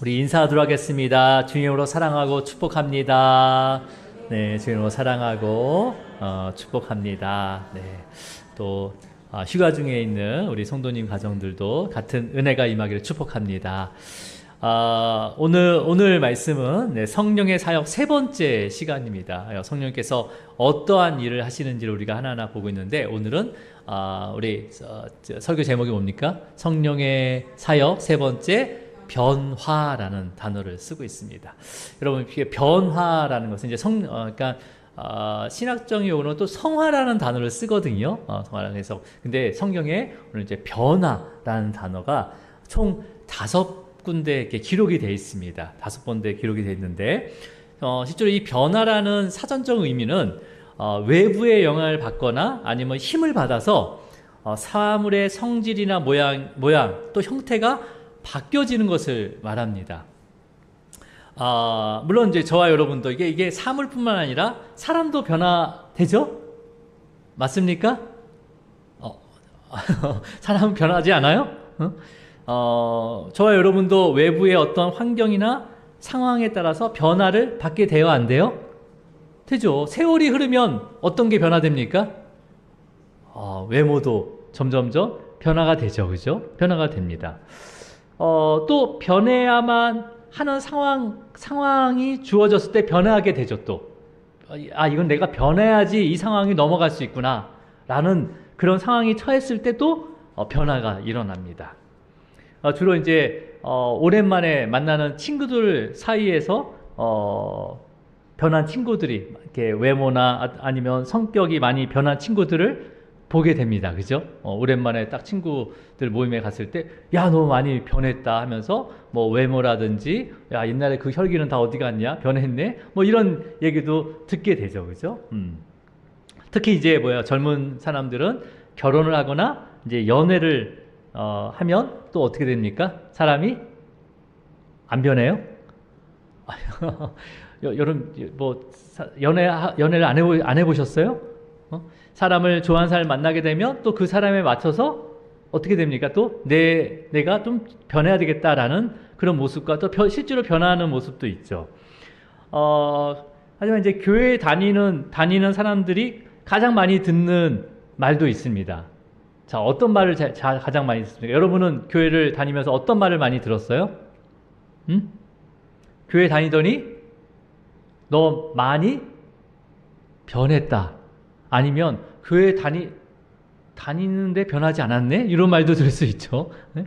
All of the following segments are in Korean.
우리 인사하도록 하겠습니다. 주님으로 사랑하고 축복합니다. 네, 주님으로 사랑하고 축복합니다. 네, 또 휴가 중에 있는 우리 성도님 가정들도 같은 은혜가 임하기를 축복합니다. 오늘 말씀은 성령의 사역 세 번째 시간입니다. 성령께서 어떠한 일을 하시는지를 우리가 하나하나 보고 있는데, 오늘은 우리 설교 제목이 뭡니까? 성령의 사역 세 번째, 변화라는 단어를 쓰고 있습니다. 여러분, 이게 변화라는 것은 이제 그러니까 신학적인 용어는 또 성화라는 단어를 쓰거든요. 성화라는 해서. 근데 성경에 오늘 이제 변화라는 단어가 총 5군데 이렇게 기록이 되어 있습니다. 5군데 기록이 되어 있는데, 실제로 이 변화라는 사전적 의미는 외부의 영향을 받거나 아니면 힘을 받아서 사물의 성질이나 모양 또 형태가 바뀌어지는 것을 말합니다. 물론 이제 저와 여러분도 이게 사물뿐만 아니라 사람도 변화되죠? 맞습니까? 사람은 변하지 않아요? 저와 여러분도 외부의 어떤 환경이나 상황에 따라서 변화를 받게 돼요, 안 돼요? 되죠. 세월이 흐르면 어떤 게 변화됩니까? 외모도 점점점 변화가 되죠, 그죠? 변화가 됩니다. 또 변해야만 하는 상황이 주어졌을 때 변화하게 되죠. 또 이건 내가 변해야지 이 상황이 넘어갈 수 있구나 라는 그런 상황이 처했을 때 또 변화가 일어납니다. 주로 이제 오랜만에 만나는 친구들 사이에서 변한 친구들이 이렇게 외모나 아니면 성격이 많이 변한 친구들을 보게 됩니다. 그죠? 오랜만에 딱 친구들 모임에 갔을 때, 야, 너 많이 변했다 하면서, 뭐, 외모라든지, 야, 옛날에 그 혈기는 다 어디 갔냐? 변했네? 뭐, 이런 얘기도 듣게 되죠. 그죠? 특히 이제 젊은 사람들은 결혼을 하거나, 이제 연애를, 하면 또 어떻게 됩니까? 사람이 안 변해요? 여러분, 연애를 안 해보셨어요? 사람을 좋아하는 사람을 만나게 되면 또 그 사람에 맞춰서 어떻게 됩니까? 또 내가 좀 변해야 되겠다라는 그런 모습과 또 실제로 변화하는 모습도 있죠. 하지만 이제 교회에 다니는 사람들이 가장 많이 듣는 말도 있습니다. 자, 어떤 말을 가장 많이 듣습니까? 여러분은 교회를 다니면서 어떤 말을 많이 들었어요? 교회 다니더니 너 많이 변했다. 아니면 교회 다니는데 변하지 않았네? 이런 말도 들을 수 있죠. 네?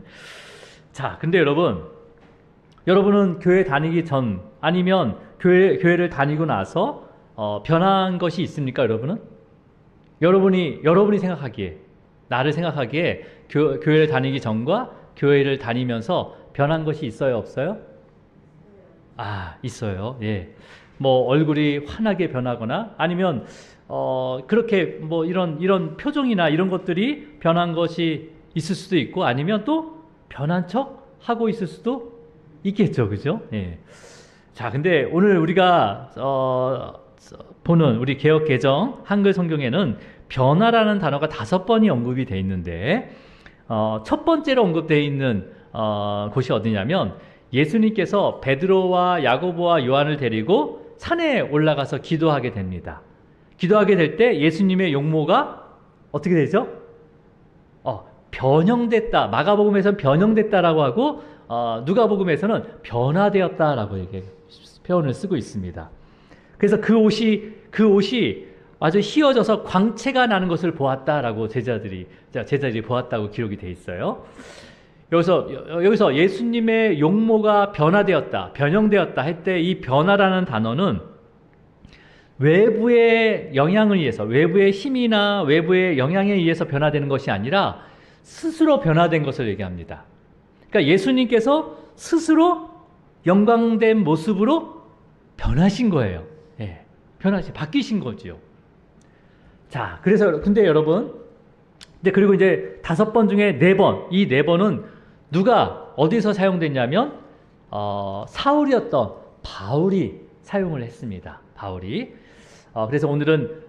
자, 근데 여러분은 교회 다니기 전 아니면 교회를 다니고 나서 변한 것이 있습니까? 여러분이 생각하기에, 나를 생각하기에 교회를 다니기 전과 교회를 다니면서 변한 것이 있어요, 없어요? 있어요. 예. 뭐 얼굴이 환하게 변하거나 아니면 그렇게 뭐 이런 표정이나 이런 것들이 변한 것이 있을 수도 있고, 아니면 또 변한 척 하고 있을 수도 있겠죠. 그죠? 예. 자, 근데 오늘 우리가 보는 우리 개역 개정 한글 성경에는 변화라는 단어가 5번이 언급이 되어 있는데, 첫 번째로 언급되어 있는 곳이 어디냐면, 예수님께서 베드로와 야고보와 요한을 데리고 산에 올라가서 기도하게 됩니다. 기도하게 될 때 예수님의 용모가 어떻게 되죠? 변형됐다. 마가복음에서는 변형됐다라고 하고, 누가복음에서는 변화되었다라고 이렇게 표현을 쓰고 있습니다. 그래서 그 옷이 아주 휘어져서 광채가 나는 것을 보았다라고 제자들이 보았다고 기록이 돼 있어요. 여기서 예수님의 용모가 변형되었다 할 때 이 변화라는 단어는 외부의 영향을 의해서, 외부의 힘이나 외부의 영향에 의해서 변화되는 것이 아니라 스스로 변화된 것을 얘기합니다. 그러니까 예수님께서 스스로 영광된 모습으로 변하신 거예요. 예, 바뀌신 거죠. 자, 근데 여러분, 그리고 이제 5번 중에 4번, 이 4번은 누가 어디서 사용됐냐면, 사울이었던 바울이 사용을 했습니다. 바울이. 그래서 오늘은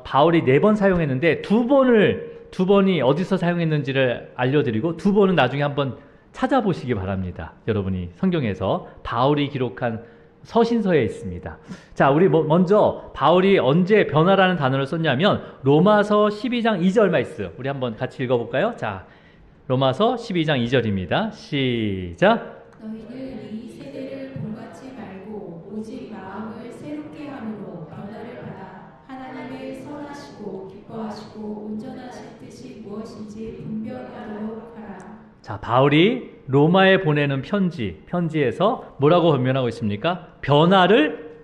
바울이 4번 사용했는데 두 번이 어디서 사용했는지를 알려드리고, 2번은 나중에 한번 찾아보시기 바랍니다. 여러분이 성경에서 바울이 기록한 서신서에 있습니다. 자, 우리 먼저 바울이 언제 변화라는 단어를 썼냐면 로마서 12장 2절 말씀 우리 한번 같이 읽어볼까요? 자, 로마서 12장 2절입니다. 시작. 너희는 이 세대를 본받지 말고 오직 마음을 새롭게 함으로 변화를 받아 하나님의 선하시고 기뻐하시고 온전하신 뜻이 무엇인지 분별하도록 하라. 자, 바울이 로마에 보내는 편지에서 뭐라고 변명하고 있습니까? 변화를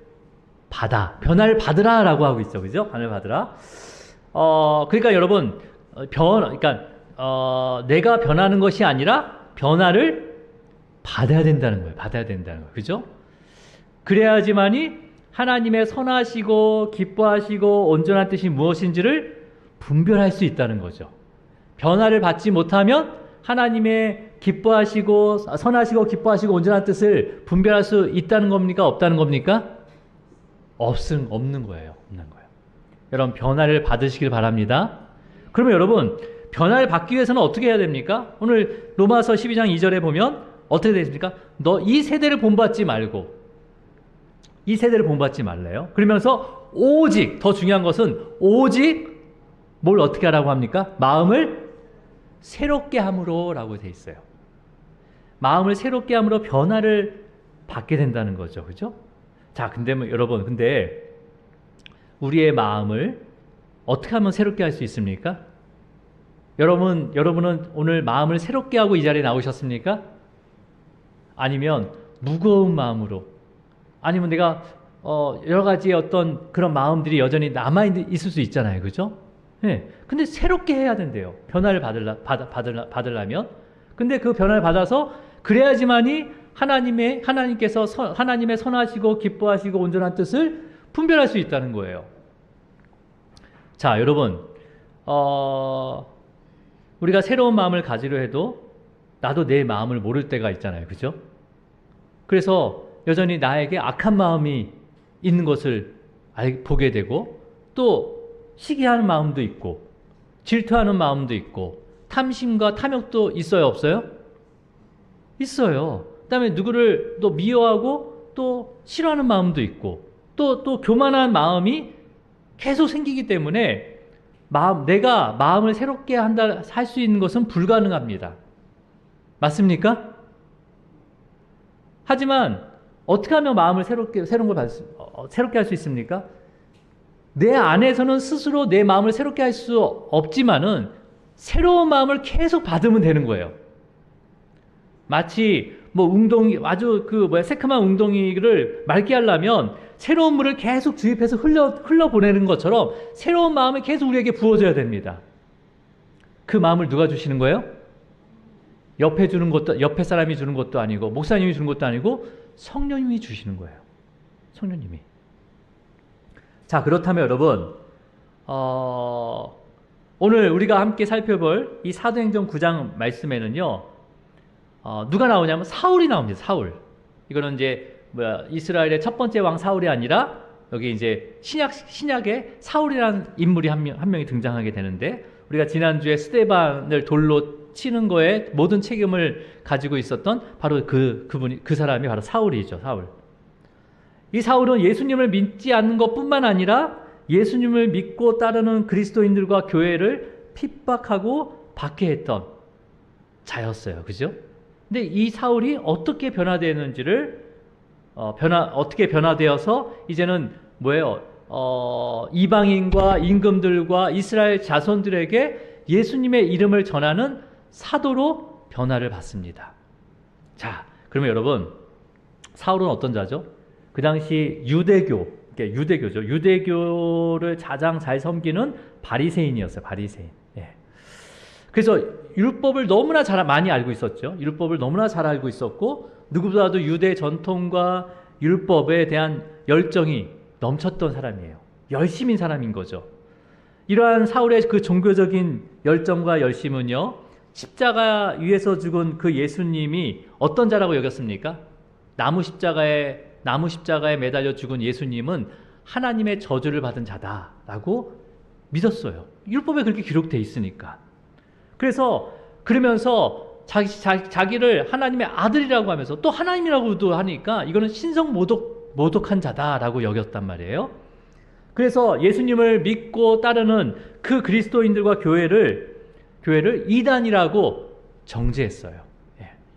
받으라 라고 하고 있죠. 그죠? 변화를 받으라. 그러니까 여러분, 내가 변하는 것이 아니라 변화를 받아야 된다는 거예요. 받아야 된다는 거예요. 그죠? 그래야지만이 하나님의 선하시고 기뻐하시고 온전한 뜻이 무엇인지를 분별할 수 있다는 거죠. 변화를 받지 못하면 하나님의 기뻐하시고 선하시고 기뻐하시고 온전한 뜻을 분별할 수 있다는 겁니까? 없다는 겁니까? 없는 거예요. 없는 거예요. 여러분, 변화를 받으시길 바랍니다. 그러면 여러분, 변화를 받기 위해서는 어떻게 해야 됩니까? 오늘 로마서 12장 2절에 보면 어떻게 되어 있습니까? 너 이 세대를 본받지 말고, 이 세대를 본받지 말래요. 그러면서 오직, 더 중요한 것은 오직 뭘 어떻게 하라고 합니까? 마음을 새롭게 함으로 라고 되어 있어요. 마음을 새롭게 함으로 변화를 받게 된다는 거죠. 그죠? 자, 근데 여러분, 근데 우리의 마음을 어떻게 하면 새롭게 할 수 있습니까? 여러분은 오늘 마음을 새롭게 하고 이 자리에 나오셨습니까? 아니면 무거운 마음으로, 아니면 내가 여러 가지의 어떤 그런 마음들이 여전히 남아있을 수 있잖아요. 그죠? 네. 근데 새롭게 해야 된대요. 변화를 받으려면. 근데 그 변화를 받아서 그래야지만이 하나님께서 하나님의 선하시고 기뻐하시고 온전한 뜻을 분별할 수 있다는 거예요. 자, 여러분, 우리가 새로운 마음을 가지려 해도 나도 내 마음을 모를 때가 있잖아요. 그죠? 그래서 여전히 나에게 악한 마음이 있는 것을 보게 되고, 또 시기하는 마음도 있고 질투하는 마음도 있고 탐심과 탐욕도 있어요, 없어요? 있어요. 그다음에 누구를 또 미워하고 또 싫어하는 마음도 있고 또 교만한 마음이 계속 생기기 때문에 내가 마음을 새롭게 할 수 있는 것은 불가능합니다. 맞습니까? 하지만 어떻게 하면 마음을 새롭게 할 수 있습니까? 내 안에서는 스스로 내 마음을 새롭게 할 수 없지만은 새로운 마음을 계속 받으면 되는 거예요. 마치 아주 새카만 웅덩이를 맑게 하려면 새로운 물을 계속 주입해서 흘러 보내는 것처럼 새로운 마음이 계속 우리에게 부어져야 됩니다. 그 마음을 누가 주시는 거예요? 옆에 사람이 주는 것도 아니고 목사님이 주는 것도 아니고 성령님이 주시는 거예요. 성령님이. 자, 그렇다면 여러분, 오늘 우리가 함께 살펴볼 이 사도행전 9장 말씀에는요, 누가 나오냐면 사울이 나옵니다. 사울. 이거는 이제 이스라엘의 첫 번째 왕 사울이 아니라 여기 이제 신약에 사울이라는 인물이 한 명이 등장하게 되는데, 우리가 지난주에 스데반을 돌로 치는 거에 모든 책임을 가지고 있었던 바로 그 사람이 바로 사울이죠. 사울. 이 사울은 예수님을 믿지 않는 것뿐만 아니라 예수님을 믿고 따르는 그리스도인들과 교회를 핍박하고 박해했던 자였어요. 그죠? 근데 이 사울이 어떻게 변화되었는지를 어떻게 변화되어서 이제는 이방인과 임금들과 이스라엘 자손들에게 예수님의 이름을 전하는 사도로 변화를 받습니다. 자, 그러면 여러분, 사울은 어떤 자죠? 그 당시 유대교죠. 유대교를 가장 잘 섬기는 바리새인이었어요. 바리새인. 예. 그래서 율법을 너무나 많이 알고 있었죠. 율법을 너무나 잘 알고 있었고, 누구보다도 유대 전통과 율법에 대한 열정이 넘쳤던 사람이에요. 열심인 사람인 거죠. 이러한 사울의 그 종교적인 열정과 열심은요, 십자가 위에서 죽은 그 예수님이 어떤 자라고 여겼습니까? 나무 십자가에 매달려 죽은 예수님은 하나님의 저주를 받은 자다라고 믿었어요. 율법에 그렇게 기록되어 있으니까. 그러면서 자기를 하나님의 아들이라고 하면서 또 하나님이라고도 하니까 이거는 모독한 자다라고 여겼단 말이에요. 그래서 예수님을 믿고 따르는 그 그리스도인들과 교회를 이단이라고 정죄했어요.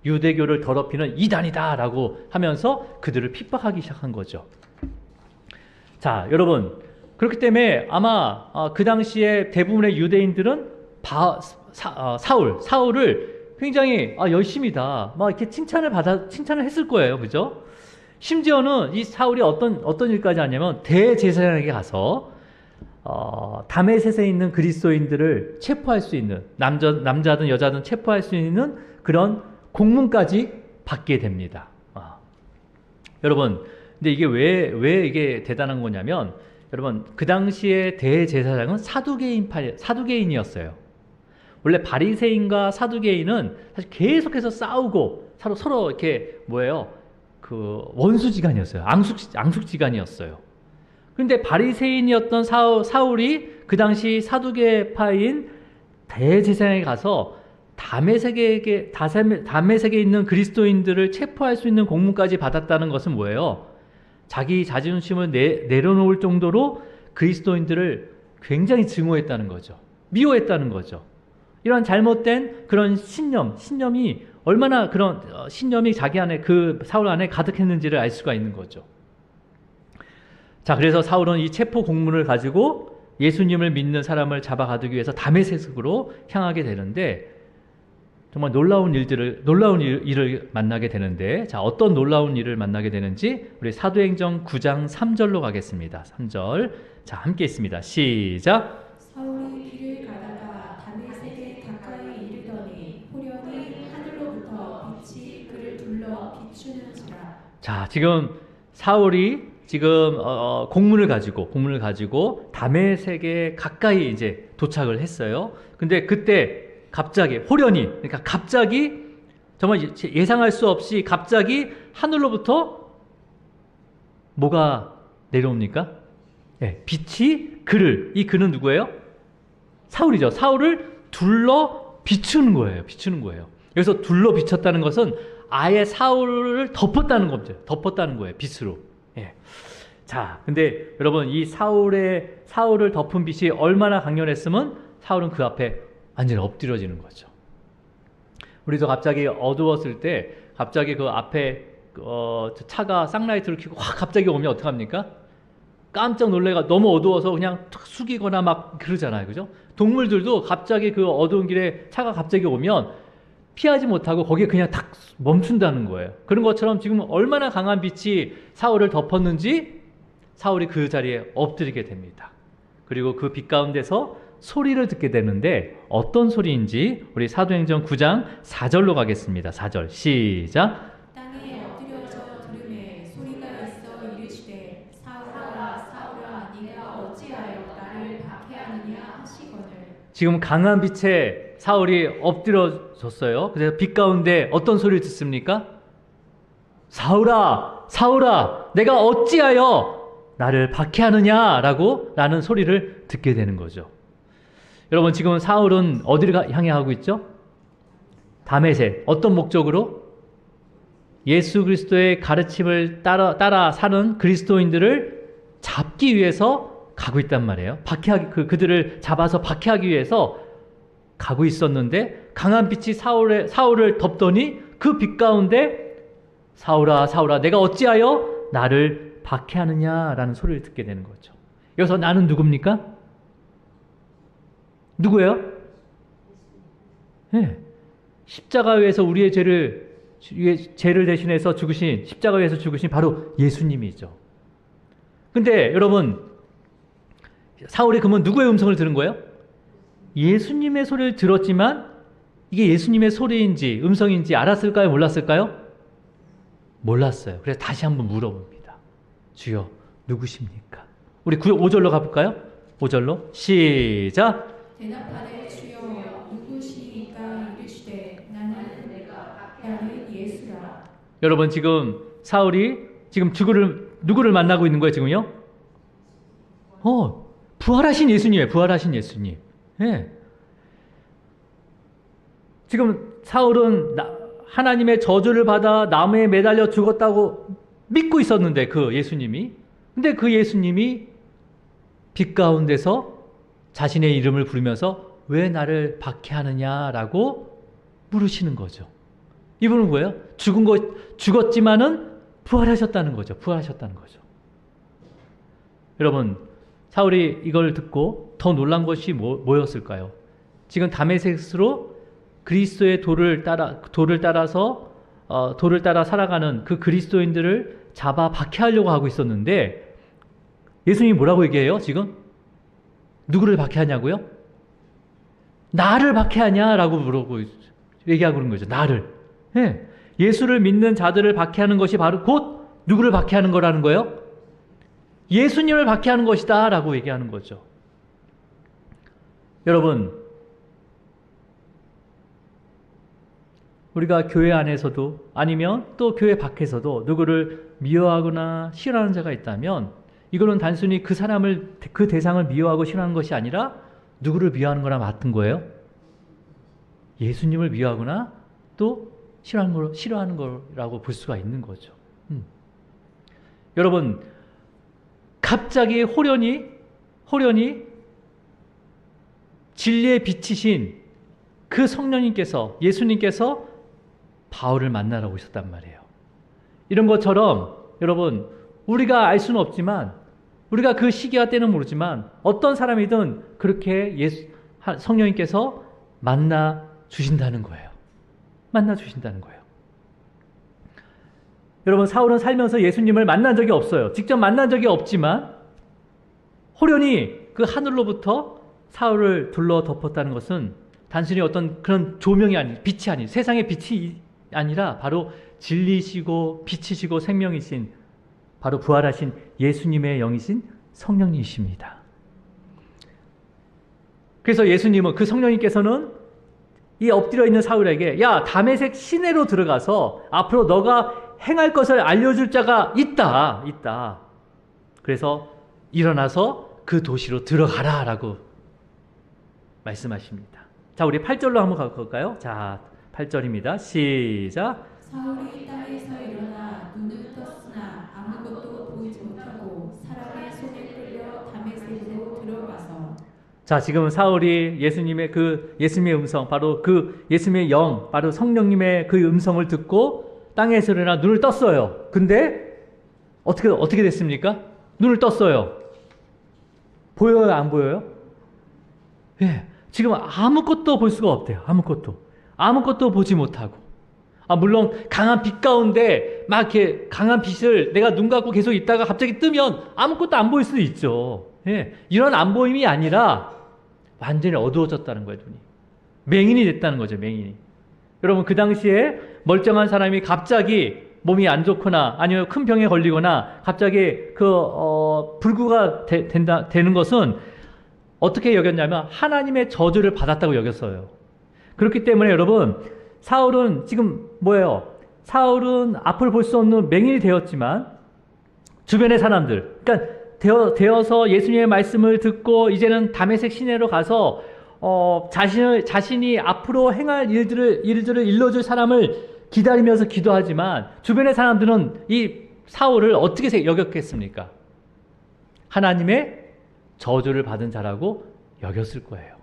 유대교를 더럽히는 이단이다라고 하면서 그들을 픽박하기 시작한 거죠. 자, 여러분, 그렇기 때문에 아마 그 당시에 대부분의 유대인들은 사울을 굉장히 열심이다 막 이렇게 칭찬을 했을 거예요. 그죠? 심지어는 이 사울이 어떤 일까지 하냐면 대제사장에게 가서 다메섹에 있는 그리스도인들을 체포할 수 있는 남자든 여자든 체포할 수 있는 그런 공문까지 받게 됩니다. 여러분, 근데 이게 왜 이게 대단한 거냐면, 여러분, 그 당시에 대제사장은 사두개인이었어요. 원래 바리새인과 사두개인은 사실 계속해서 싸우고 서로 이렇게 원수지간이었어요. 앙숙지간이었어요. 그런데 바리새인이었던 사울이 그 당시 사두개파인 대제사장에 가서 다메섹에 있는 그리스도인들을 체포할 수 있는 공문까지 받았다는 것은 뭐예요? 자기 자존심을 내려놓을 정도로 그리스도인들을 굉장히 증오했다는 거죠. 미워했다는 거죠. 이런 잘못된 그런 신념이 얼마나 그런 신념이 자기 안에 사울 안에 가득했는지를 알 수가 있는 거죠. 자, 그래서 사울은 이 체포 공문을 가지고 예수님을 믿는 사람을 잡아가두기 위해서 다메섹으로 향하게 되는데, 정말 놀라운 일을 만나게 되는데, 자, 어떤 놀라운 일을 만나게 되는지 우리 사도행전 9장 3절로 가겠습니다. 3절. 자, 함께 있습니다. 시작. 사울이 길을 가다가 다메섹에 가까이 이르더니 호련히 하늘로부터 빛이 그를 둘러 비추는지라. 자, 지금 사울이 공문을 가지고 다메섹에 가까이 이제 도착을 했어요. 근데 그때 갑자기 그러니까 정말 예상할 수 없이 갑자기 하늘로부터 뭐가 내려옵니까? 빛이 이 그는 누구예요? 사울이죠. 사울을 둘러 비추는 거예요. 여기서 둘러 비쳤다는 것은 아예 사울을 덮었다는 거예요. 빛으로. 자, 근데 여러분, 이 사울을 덮은 빛이 얼마나 강렬했으면 사울은 그 앞에 완전히 엎드려지는 거죠. 우리도 갑자기 어두웠을 때 갑자기 그 앞에 차가 쌍라이트를 켜고 확 갑자기 오면 어떡합니까? 깜짝 놀래가 너무 어두워서 그냥 툭 숙이거나 막 그러잖아요. 그죠? 동물들도 갑자기 그 어두운 길에 차가 갑자기 오면 피하지 못하고 거기에 그냥 탁 멈춘다는 거예요. 그런 것처럼 지금 얼마나 강한 빛이 사울을 덮었는지 사울이 그 자리에 엎드리게 됩니다. 그리고 그 빛 가운데서 소리를 듣게 되는데 어떤 소리인지 우리 사도행전 9장 4절로 가겠습니다. 4절 시작. 땅에 엎드려져 들음에 소리가 있어 이르시되 사울아 네가 어찌하여 나를 박해하느냐 하시거늘. 지금 강한 빛에 사울이 엎드려졌어요. 그래서 빛 가운데 어떤 소리를 듣습니까? 사울아 내가 어찌하여 나를 박해하느냐라고 라는 소리를 듣게 되는 거죠. 여러분, 지금 사울은 어디를 향해 하고 있죠? 다메섹. 어떤 목적으로? 예수 그리스도의 가르침을 따라 사는 그리스도인들을 잡기 위해서 가고 있단 말이에요. 그들을 잡아서 박해하기 위해서 가고 있었는데 강한 빛이 사울을 덮더니 그 빛 가운데 사울아 내가 어찌하여 나를 박해하느냐라는 소리를 듣게 되는 거죠. 여기서 나는 누굽니까? 누구예요? 십자가 위에서 우리의 죄를 대신해서 십자가 위에서 죽으신 바로 예수님이죠. 근데 여러분, 사울이 그러면 누구의 음성을 들은 거예요? 예수님의 소리를 들었지만 이게 예수님의 소리인지 음성인지 알았을까요? 몰랐을까요? 몰랐어요. 그래서 다시 한번 물어봅니다. 주여, 누구십니까? 우리 5절로 가볼까요? 5절로 시작. 대답하되 주여 누구시니까 이르시되 나는 예수라. 여러분, 지금 사울이 지금 누구를 만나고 있는 거예요, 지금요? 부활하신 예수님이에요. 부활하신 예수님. 지금 사울은 하나님의 저주를 받아 나무에 매달려 죽었다고 믿고 있었는데 그 예수님이, 근데 그 예수님이 빛 가운데서 자신의 이름을 부르면서 왜 나를 박해하느냐라고 물으시는 거죠. 이분은 뭐예요? 죽었지만은 부활하셨다는 거죠. 부활하셨다는 거죠. 여러분, 사울이 이걸 듣고 더 놀란 것이 뭐였을까요? 지금 다메섹으로 그리스도의 도를 따라 살아가는 그 그리스도인들을 잡아 박해하려고 하고 있었는데 예수님이 뭐라고 얘기해요? 지금 누구를 박해하냐고요? 나를 박해하냐라고 물어보고 얘기하고 있는 거죠. 나를. 예. 예수를 믿는 자들을 박해하는 것이 바로 곧 누구를 박해하는 거라는 거예요? 예수님을 박해하는 것이다 라고 얘기하는 거죠. 여러분, 우리가 교회 안에서도 아니면 또 교회 밖에서도 누구를 미워하거나 싫어하는 자가 있다면 이거는 단순히 그 사람을, 그 대상을 미워하고 싫어하는 것이 아니라 누구를 미워하는 거랑 같은 거예요? 예수님을 미워하거나 또 싫어하는 거라고 볼 수가 있는 거죠. 여러분, 갑자기 호련히 진리의 빛이신 그 성령님께서, 예수님께서 바울을 만나러 오셨단 말이에요. 이런 것처럼 여러분, 우리가 알 수는 없지만, 우리가 그 시기와 때는 모르지만 어떤 사람이든 그렇게 성령님께서 만나 주신다는 거예요. 만나 주신다는 거예요. 여러분, 사울은 살면서 예수님을 만난 적이 없어요. 직접 만난 적이 없지만 호련히 그 하늘로부터 사울을 둘러 덮었다는 것은 단순히 어떤 그런 조명이 아닌, 빛이 아닌, 세상의 빛이 아니라 바로 진리시고 빛이시고 생명이신, 바로 부활하신 예수님의 영이신 성령님이십니다. 그래서 예수님은, 그 성령님께서는 이 엎드려 있는 사울에게, 야, 다메섹 시내로 들어가서 앞으로 너가 행할 것을 알려줄 자가 있다. 그래서 일어나서 그 도시로 들어가라 라고 말씀하십니다. 자, 우리 8절로 한번 가볼까요? 자, 8절입니다. 시작. 사울이 땅에서 일어나 눈을 떴으나 아무것도 보이지 못하고 사람의 손에 끌려 다메섹으로 들어가서. 자, 지금 사울이 예수님의 음성, 바로 그 예수님의 영, 바로 성령님의 그 음성을 듣고 땅에서 일어나 눈을 떴어요. 근데 어떻게 됐습니까? 눈을 떴어요. 보여요, 안 보여요? 예. 지금 아무것도 볼 수가 없대요. 아무것도 보지 못하고. 물론 강한 빛 가운데 막 이렇게 강한 빛을 내가 눈 감고 계속 있다가 갑자기 뜨면 아무것도 안 보일 수도 있죠. 예. 이런 안 보임이 아니라 완전히 어두워졌다는 거예요, 눈이. 맹인이 됐다는 거죠, 맹인이. 여러분, 그 당시에 멀쩡한 사람이 갑자기 몸이 안 좋거나 아니면 큰 병에 걸리거나 갑자기 불구가 되는 것은 어떻게 여겼냐면 하나님의 저주를 받았다고 여겼어요. 그렇기 때문에 여러분, 사울은 지금 뭐예요? 사울은 앞을 볼 수 없는 맹인이 되었지만 주변의 사람들, 그러니까 되어서 예수님의 말씀을 듣고 이제는 다메섹 시내로 가서 자신이 앞으로 행할 일들을 일러줄 사람을 기다리면서 기도하지만 주변의 사람들은 이 사울을 어떻게 여겼겠습니까? 하나님의 저주를 받은 자라고 여겼을 거예요.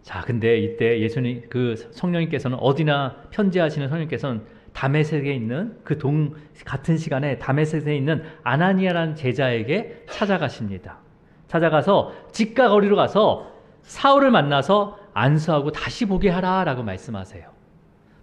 자, 근데 이때 예수님, 그 성령님께서는 어디나 편지하시는 성령님께서는 다메섹에 있는 같은 시간에 다메섹에 있는 아나니아라는 제자에게 찾아가십니다. 찾아가서 집과 거리로 가서 사울을 만나서 안수하고 다시 보게 하라라고 말씀하세요.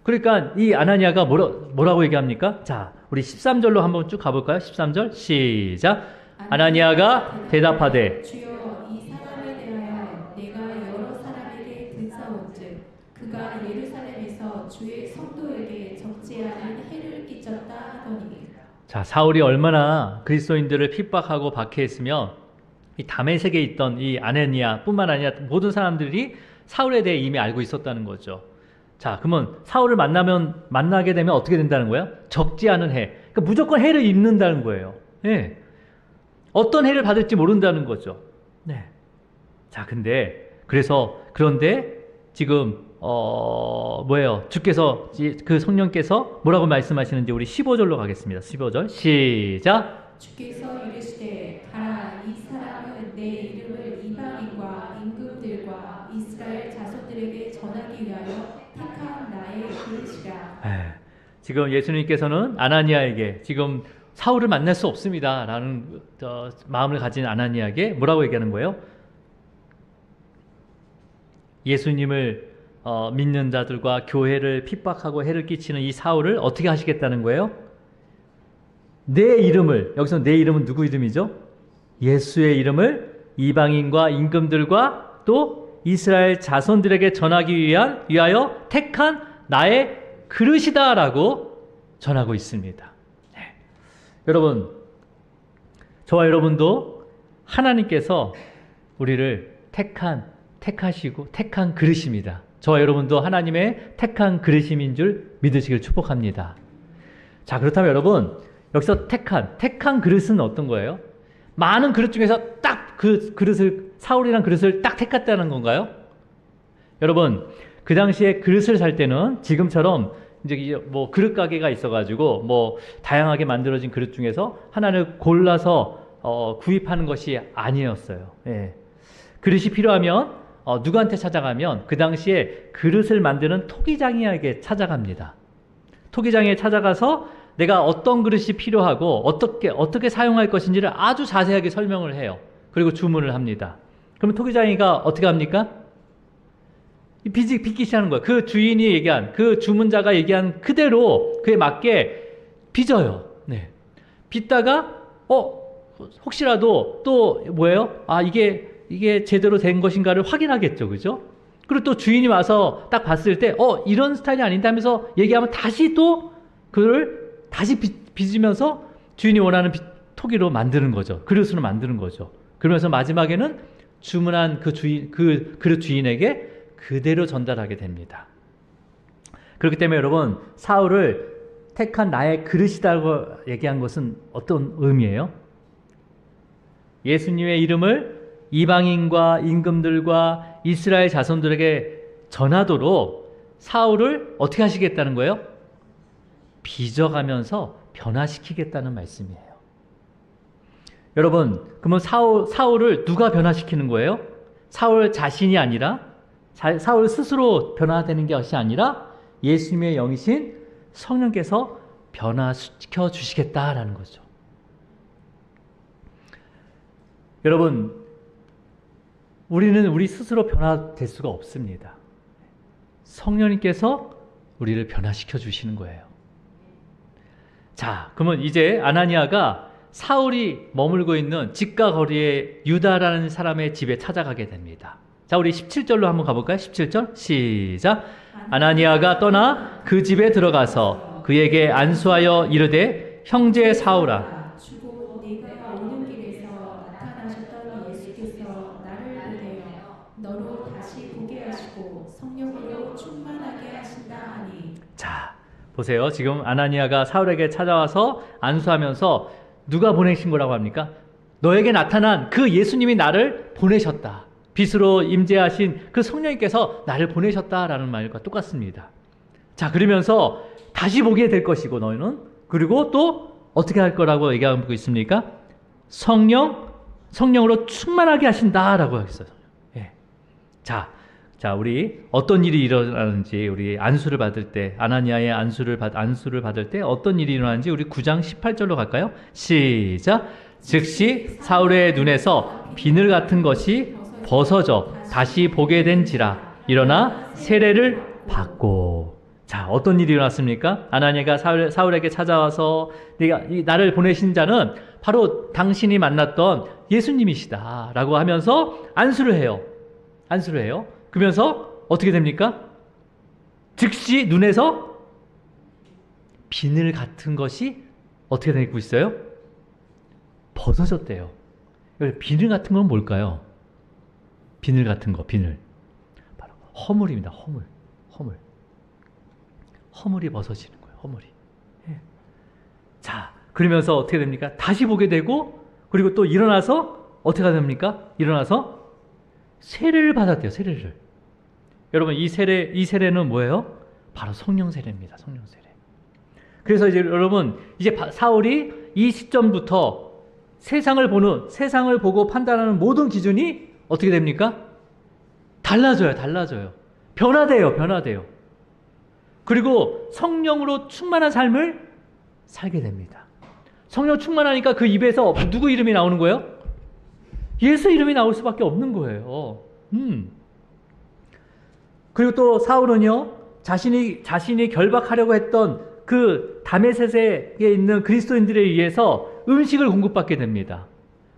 그러니까 이 아나니아가 뭐라고 얘기합니까? 자, 우리 13절로 한번 쭉 가볼까요? 13절 시작. 아나니아가 대답하되 주여, 이 사람에 대하여 내가 여러 사람에게 듣사온즉 그가 예루살렘에서 주의 성도에게 적지 않은 해를 끼쳤다 하더니. 자, 사울이 얼마나 그리스도인들을 핍박하고 박해했으면 이 다메섹에 있던 이 아나니아 뿐만 아니라 모든 사람들이 사울에 대해 이미 알고 있었다는 거죠. 자, 그러면 사울을 만나게 되면 어떻게 된다는 거예요? 적지 않은 해. 그러니까 무조건 해를 입는다는 거예요. 네. 어떤 해를 받을지 모른다는 거죠. 네. 자, 그런데 지금 뭐예요? 주께서 그 성령께서 뭐라고 말씀하시는지 우리 15절로 가겠습니다. 15절 시작. 주께서 이르시되 가라, 이 사람은 내 이름을 이방인과 임금들과 이스라엘 자손들에게 전하기 위하여 택한 나의 그릇이라. 지금 예수님께서는 아나니아에게 지금 사울을 만날 수 없습니다 라는 마음을 가진 아나니아에게 뭐라고 얘기하는 거예요? 예수님을 믿는 자들과 교회를 핍박하고 해를 끼치는 이 사울을 어떻게 하시겠다는 거예요? 내 이름을, 여기서 내 이름은 누구 이름이죠? 예수의 이름을 이방인과 임금들과 또 이스라엘 자손들에게 전하기 위하여 택한 나의 그릇이다 라고 전하고 있습니다. 네. 여러분, 저와 여러분도 하나님께서 우리를 택하시고 택한 그릇입니다. 저와 여러분도 하나님의 택한 그릇임인 줄 믿으시길 축복합니다. 자, 그렇다면 여러분, 여기서 택한 그릇은 어떤 거예요? 많은 그릇 중에서 딱 그 그릇을, 사울이란 그릇을 딱 택했다는 건가요? 여러분, 그 당시에 그릇을 살 때는 지금처럼 이제 뭐 그릇 가게가 있어가지고 뭐 다양하게 만들어진 그릇 중에서 하나를 골라서 구입하는 것이 아니었어요. 예. 그릇이 필요하면 누구한테 찾아가면 그 당시에 그릇을 만드는 토기장이에게 찾아갑니다. 토기장에 찾아가서 내가 어떤 그릇이 필요하고 어떻게 사용할 것인지를 아주 자세하게 설명을 해요. 그리고 주문을 합니다. 그러면 토기장이가 어떻게 합니까? 빚기 시작하는 거예요. 그 주인이 얘기한, 그 주문자가 얘기한 그대로 그에 맞게 빚어요. 네. 빚다가 혹시라도 또 뭐예요? 이게 제대로 된 것인가를 확인하겠죠. 그죠? 그리고 또 주인이 와서 딱 봤을 때 이런 스타일이 아닌데 하면서 얘기하면 다시 또 그를 다시 빚으면서 주인이 원하는 토기로 만드는 거죠. 그릇으로 만드는 거죠. 그러면서 마지막에는 주문한 그 그릇 주인에게 그대로 전달하게 됩니다. 그렇기 때문에 여러분, 사울을 택한 나의 그릇이라고 얘기한 것은 어떤 의미예요? 예수님의 이름을 이방인과 임금들과 이스라엘 자손들에게 전하도록 사울을 어떻게 하시겠다는 거예요? 빚어가면서 변화시키겠다는 말씀이에요. 여러분, 그러면 사울을 누가 변화시키는 거예요? 사울 자신이 아니라, 사울 스스로 변화되는 것이 아니라 예수님의 영이신 성령께서 변화시켜 주시겠다라는 거죠. 여러분, 우리는 우리 스스로 변화될 수가 없습니다. 성령님께서 우리를 변화시켜 주시는 거예요. 자, 그러면 이제 아나니아가 사울이 머물고 있는 집과 거리의 유다라는 사람의 집에 찾아가게 됩니다. 자, 우리 17절로 한번 가볼까요? 17절 시작. 아나니아가 떠나 그 집에 들어가서 그에게 안수하여 이르되 형제 사울아, 주고 네가 오는 길에서 나타나셨던 예수께서 나를 보내어 너로 다시 보게 하시고 성령으로 충만하게 하신다 하니. 자, 보세요. 지금 아나니아가 사울에게 찾아와서 안수하면서 누가 보내신 거라고 합니까? 너에게 나타난 그 예수님이 나를 보내셨다. 빛으로 임재하신 그 성령님께서 나를 보내셨다라는 말과 똑같습니다. 자, 그러면서 다시 보게 될 것이고 너희는, 그리고 또 어떻게 할 거라고 얘기하고 있습니까? 성령으로 충만하게 하신다라고 했어요. 예. 자, 우리 어떤 일이 일어나는지, 우리 안수를 받을 때, 아나니아의 안수를 받을 때 어떤 일이 일어나는지 우리 9장 18절로 갈까요? 시작. 즉시 사울의 눈에서 비늘 같은 것이 벗어져 다시 보게 된지라. 일어나 세례를 받고. 자, 어떤 일이 일어났습니까? 아나니아가 사울에게 찾아와서 나를 보내신 자는 바로 당신이 만났던 예수님이시다 라고 하면서 안수를 해요. 그러면서 어떻게 됩니까? 즉시 눈에서 비늘 같은 것이 어떻게 되고 있어요? 벗어졌대요. 비늘 같은 건 뭘까요? 비늘 같은 거, 비늘. 바로 허물입니다. 허물이 벗어지는 거예요. 허물이. 예. 자, 그러면서 어떻게 됩니까? 다시 보게 되고, 그리고 또 일어나서 어떻게 됩니까? 일어나서 세례를 받았대요. 세례를. 여러분 이 세례는 뭐예요? 바로 성령 세례입니다. 성령 세례. 그래서 이제 여러분 이제 사울이 이 시점부터 세상을 보고 판단하는 모든 기준이 어떻게 됩니까? 달라져요. 변화돼요. 그리고 성령으로 충만한 삶을 살게 됩니다. 성령 충만하니까 그 입에서 누구 이름이 나오는 거예요? 예수 이름이 나올 수밖에 없는 거예요. 그리고 또 사울은요, 자신이 결박하려고 했던 그 다메섹에 있는 그리스도인들에 의해서 음식을 공급받게 됩니다.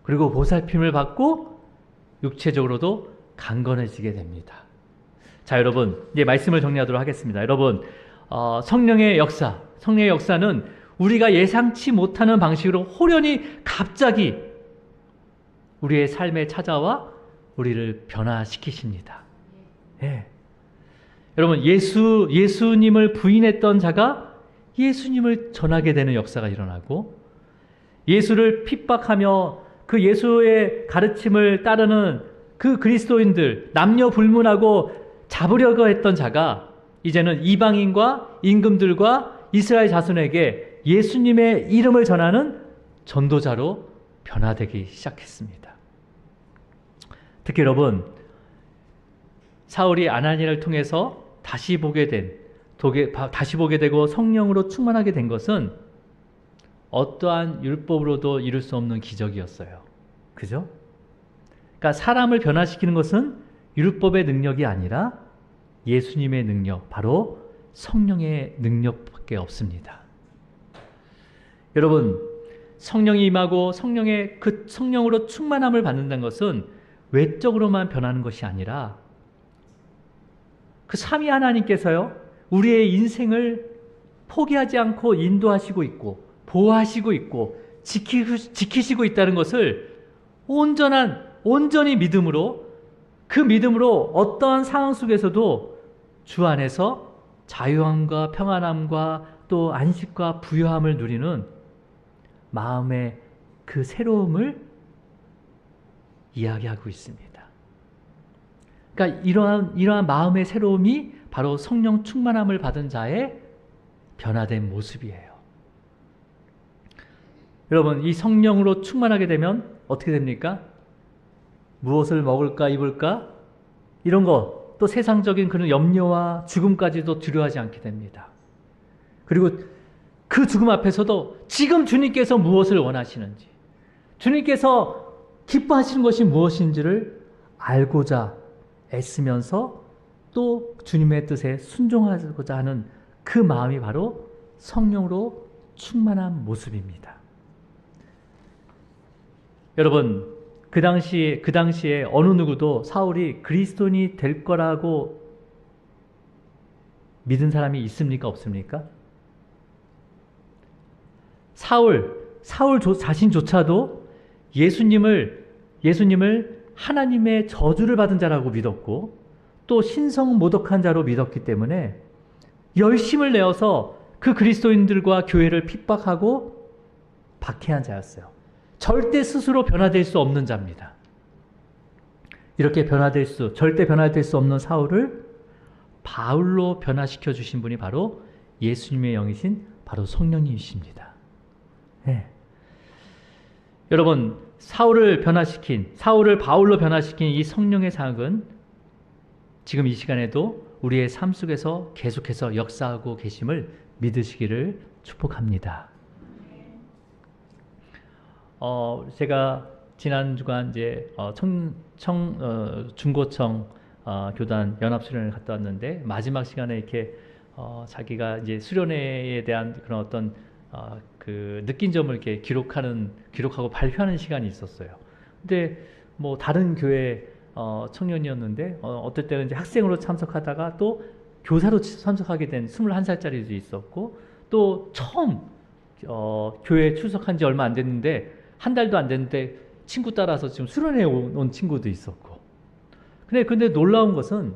그리고 보살핌을 받고 육체적으로도 강건해지게 됩니다. 자, 여러분, 이제 말씀을 정리하도록 하겠습니다. 여러분, 성령의 역사는 우리가 예상치 못하는 방식으로 호련히 갑자기 우리의 삶에 찾아와 우리를 변화시키십니다. 예. 여러분, 예수님을 부인했던 자가 예수님을 전하게 되는 역사가 일어나고, 예수를 핍박하며 그 예수의 가르침을 따르는 그 그리스도인들, 남녀 불문하고 잡으려고 했던 자가 이제는 이방인과 임금들과 이스라엘 자손에게 예수님의 이름을 전하는 전도자로 변화되기 시작했습니다. 특히 여러분, 사울이 아나니아를 통해서 다시 보게 되고 성령으로 충만하게 된 것은 어떠한 율법으로도 이룰 수 없는 기적이었어요. 그죠? 그러니까 사람을 변화시키는 것은 율법의 능력이 아니라 예수님의 능력, 바로 성령의 능력밖에 없습니다. 여러분, 성령이 임하고 성령으로 충만함을 받는다는 것은 외적으로만 변하는 것이 아니라 그 삼위 하나님께서요, 우리의 인생을 포기하지 않고 인도하시고 있고 보호하시고 있고 지키시고 있다는 것을 온전히 믿음으로, 그 믿음으로 어떠한 상황 속에서도 주 안에서 자유함과 평안함과 또 안식과 부유함을 누리는 마음의 그 새로움을 이야기하고 있습니다. 그러니까 이러한 마음의 새로움이 바로 성령 충만함을 받은 자의 변화된 모습이에요. 여러분, 이 성령으로 충만하게 되면 어떻게 됩니까? 무엇을 먹을까 입을까? 이런 것, 또 세상적인 그런 염려와 죽음까지도 두려워하지 않게 됩니다. 그리고 그 죽음 앞에서도 지금 주님께서 무엇을 원하시는지, 주님께서 기뻐하시는 것이 무엇인지를 알고자 애쓰면서 또 주님의 뜻에 순종하고자 하는 그 마음이 바로 성령으로 충만한 모습입니다. 여러분, 그 당시에 어느 누구도 사울이 그리스도인이 될 거라고 믿은 사람이 있습니까? 없습니까? 사울 자신조차도 예수님을 하나님의 저주를 받은 자라고 믿었고 또 신성모독한 자로 믿었기 때문에 열심을 내어서 그 그리스도인들과 교회를 핍박하고 박해한 자였어요. 절대 스스로 변화될 수 없는 자입니다. 이렇게 절대 변화될 수 없는 사울을 바울로 변화시켜 주신 분이 바로 예수님의 영이신 바로 성령님이십니다. 네. 여러분, 사울을 바울로 변화시킨 이 성령의 사역은 지금 이 시간에도 우리의 삶 속에서 계속해서 역사하고 계심을 믿으시기를 축복합니다. 제가 지난 주간 이제 중고청 교단 연합수련을 갔다 왔는데 마지막 시간에 이렇게 자기가 이제 수련회에 대한 그런 어떤 그 느낀 점을 이렇게 기록하고 발표하는 시간이 있었어요. 근데 뭐 다른 교회 청년이었는데 어떨 때는 이제 학생으로 참석하다가 또 교사로 참석하게 된 21살짜리도 있었고 또 처음 교회에 출석한 지 얼마 안 됐는데 한 달도 안 됐는데 친구 따라서 지금 수련회에 온 친구도 있었고. 근데 놀라운 것은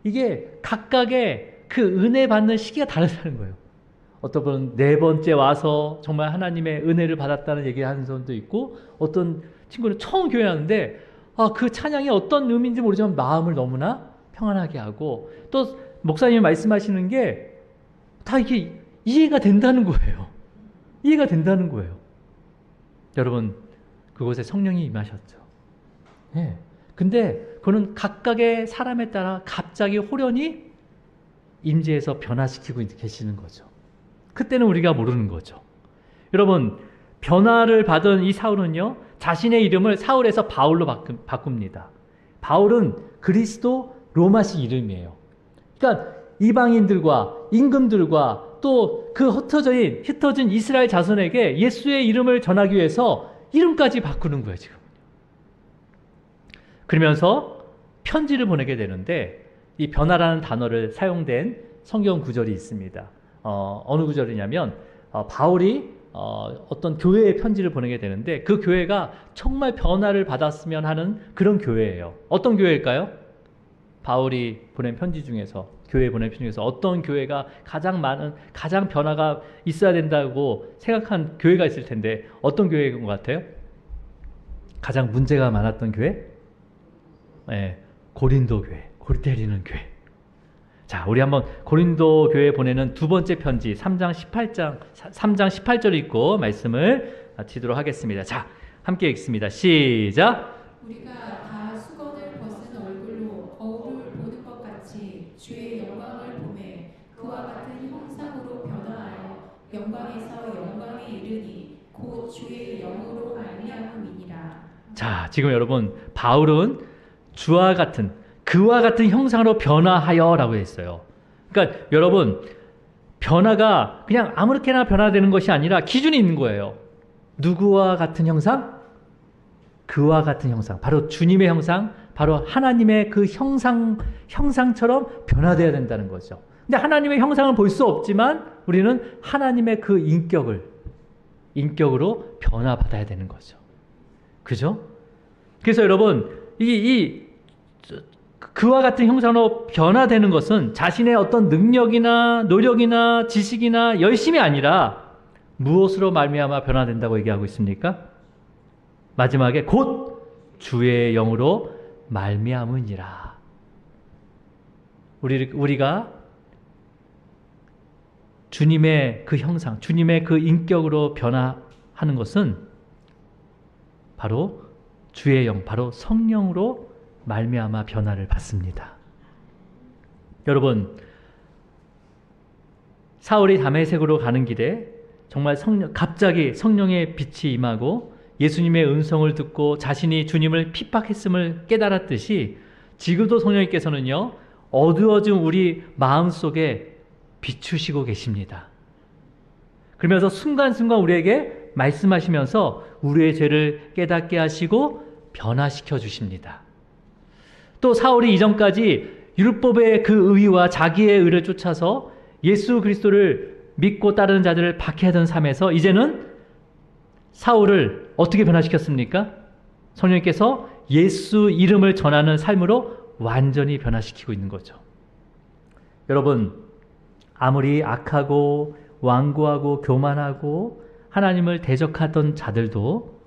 이게 각각의 그 은혜 받는 시기가 다르다는 거예요. 어떤 분은 4번째 와서 정말 하나님의 은혜를 받았다는 얘기를 하는 사람도 있고, 어떤 친구는 처음 교회 하는데 그 찬양이 어떤 의미인지 모르지만 마음을 너무나 평안하게 하고, 또 목사님이 말씀하시는 게 다 이게 이해가 된다는 거예요. 이해가 된다는 거예요. 여러분, 그곳에 성령이 임하셨죠. 예. 근데 그는 각각의 사람에 따라 갑자기 호련히 임재해서 변화시키고 계시는 거죠. 그때는 우리가 모르는 거죠. 여러분, 변화를 받은 이 사울은요, 자신의 이름을 사울에서 바울로 바꿉니다. 바울은 그리스도 로마식 이름이에요. 그러니까 이방인들과 임금들과 또 그 흩어진 이스라엘 자손에게 예수의 이름을 전하기 위해서 이름까지 바꾸는 거예요, 지금. 그러면서 편지를 보내게 되는데, 이 변화라는 단어를 사용된 성경 구절이 있습니다. 어느 구절이냐면, 바울이 어떤 교회에 편지를 보내게 되는데, 그 교회가 정말 변화를 받았으면 하는 그런 교회예요. 어떤 교회일까요? 바울이 보낸 편지 중에서, 교회에 보낸 편지 중에서 어떤 교회가 가장 변화가 있어야 된다고 생각한 교회가 있을 텐데, 어떤 교회인 것 같아요? 가장 문제가 많았던 교회? 네, 고린도 교회, 골 때리는 교회. 자, 우리 한번 고린도 교회에 보내는 두 번째 편지 3장 18절 읽고 말씀을 마치도록 하겠습니다. 자, 함께 읽습니다. 시작. 우리가 다 수건을 벗은 얼굴로 거울을 보는 것 같이 주의 영광을 보매 그와 같은 형상으로 변화하여 영광에서 영광에 이르니 곧 주의 영으로 말미암음이니라. 자, 지금 여러분, 바울은 그와 같은 형상으로 변화하여라고 했어요. 그러니까 여러분, 변화가 그냥 아무렇게나 변화되는 것이 아니라 기준이 있는 거예요. 누구와 같은 형상? 그와 같은 형상. 바로 주님의 형상, 바로 하나님의 그 형상처럼 변화되어야 된다는 거죠. 근데 하나님의 형상을 볼 수 없지만 우리는 하나님의 그 인격으로 변화받아야 되는 거죠. 그죠? 그래서 여러분, 그와 같은 형상으로 변화되는 것은 자신의 어떤 능력이나 노력이나 지식이나 열심이 아니라 무엇으로 말미암아 변화된다고 얘기하고 있습니까? 마지막에 곧 주의 영으로 말미암으니라. 우리가 주님의 그 형상, 주님의 그 인격으로 변화하는 것은 바로 주의 영, 바로 성령으로 말미암아 변화를 받습니다. 여러분, 사울이 다메섹으로 가는 길에 정말 갑자기 성령의 빛이 임하고 예수님의 음성을 듣고 자신이 주님을 핍박했음을 깨달았듯이 지금도 성령님께서는요, 어두워진 우리 마음속에 비추시고 계십니다. 그러면서 순간순간 우리에게 말씀하시면서 우리의 죄를 깨닫게 하시고 변화시켜 주십니다. 또 사울이 이전까지 율법의 그 의와 자기의 의를 쫓아서 예수 그리스도를 믿고 따르는 자들을 박해하던 삶에서 이제는 사울을 어떻게 변화시켰습니까? 성령님께서 예수 이름을 전하는 삶으로 완전히 변화시키고 있는 거죠. 여러분, 아무리 악하고 완고하고 교만하고 하나님을 대적하던 자들도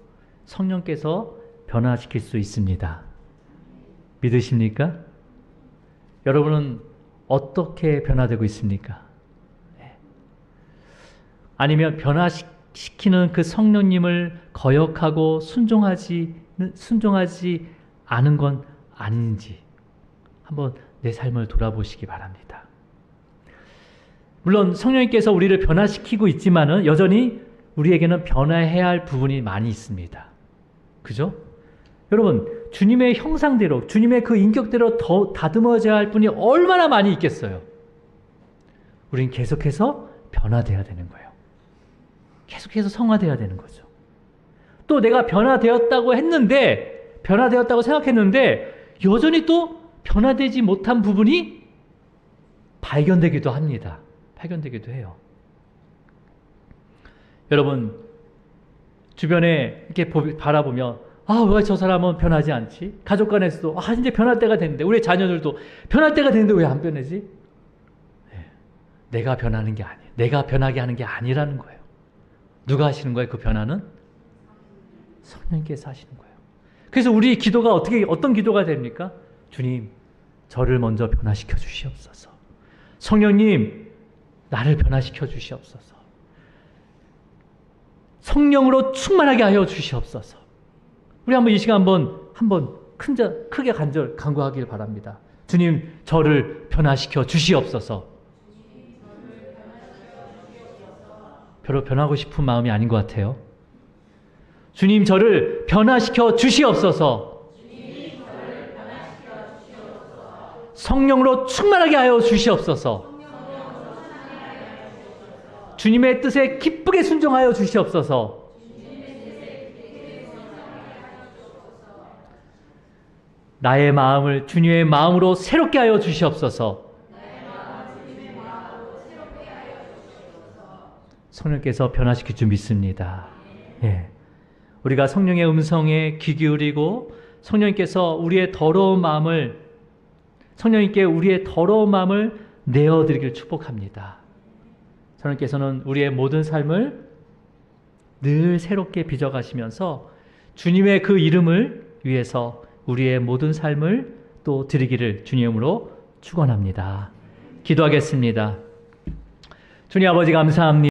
성령께서 변화시킬 수 있습니다. 믿으십니까? 여러분은 어떻게 변화되고 있습니까? 아니면 변화시키는 그 성령님을 거역하고 순종하지 않은 건 아닌지 한번 내 삶을 돌아보시기 바랍니다. 물론 성령님께서 우리를 변화시키고 있지만은 여전히 우리에게는 변화해야 할 부분이 많이 있습니다. 그죠? 여러분, 주님의 형상대로, 주님의 그 인격대로 더 다듬어져야 할 분이 얼마나 많이 있겠어요? 우린 계속해서 변화돼야 되는 거예요. 계속해서 성화돼야 되는 거죠. 또 내가 변화되었다고 생각했는데 여전히 또 변화되지 못한 부분이 발견되기도 합니다. 발견되기도 해요. 여러분, 주변에 이렇게 바라보면 왜 저 사람은 변하지 않지? 가족 간에서도 이제 변할 때가 됐는데, 우리 자녀들도 변할 때가 됐는데 왜 안 변하지? 내가 변하는 게 아니에요. 내가 변하게 하는 게 아니라는 거예요. 누가 하시는 거예요? 그 변화는? 성령께서 하시는 거예요. 그래서 우리 기도가 어떤 기도가 됩니까? 주님, 저를 먼저 변화시켜 주시옵소서. 성령님, 나를 변화시켜 주시옵소서. 성령으로 충만하게 하여 주시옵소서. 우리 한번 이 시간 한번 크게 간구하길 바랍니다. 주님, 저를 변화시켜 주시옵소서. 별로 변하고 싶은 마음이 아닌 것 같아요. 주님, 저를 변화시켜 주시옵소서. 성령으로 충만하게 하여 주시옵소서. 주님의 뜻에 기쁘게 순종하여 주시옵소서. 나의 마음을 주님의 마음으로 새롭게 하여 주시옵소서. 성령께서 변화시킬 줄 믿습니다. 예. 우리가 성령의 음성에 귀 기울이고 성령님께 우리의 더러운 마음을 내어드리길 축복합니다. 성령께서는 우리의 모든 삶을 늘 새롭게 빚어가시면서 주님의 그 이름을 위해서 우리의 모든 삶을 또 드리기를 주님으로 축원합니다. 기도하겠습니다. 주님 아버지 감사합니다.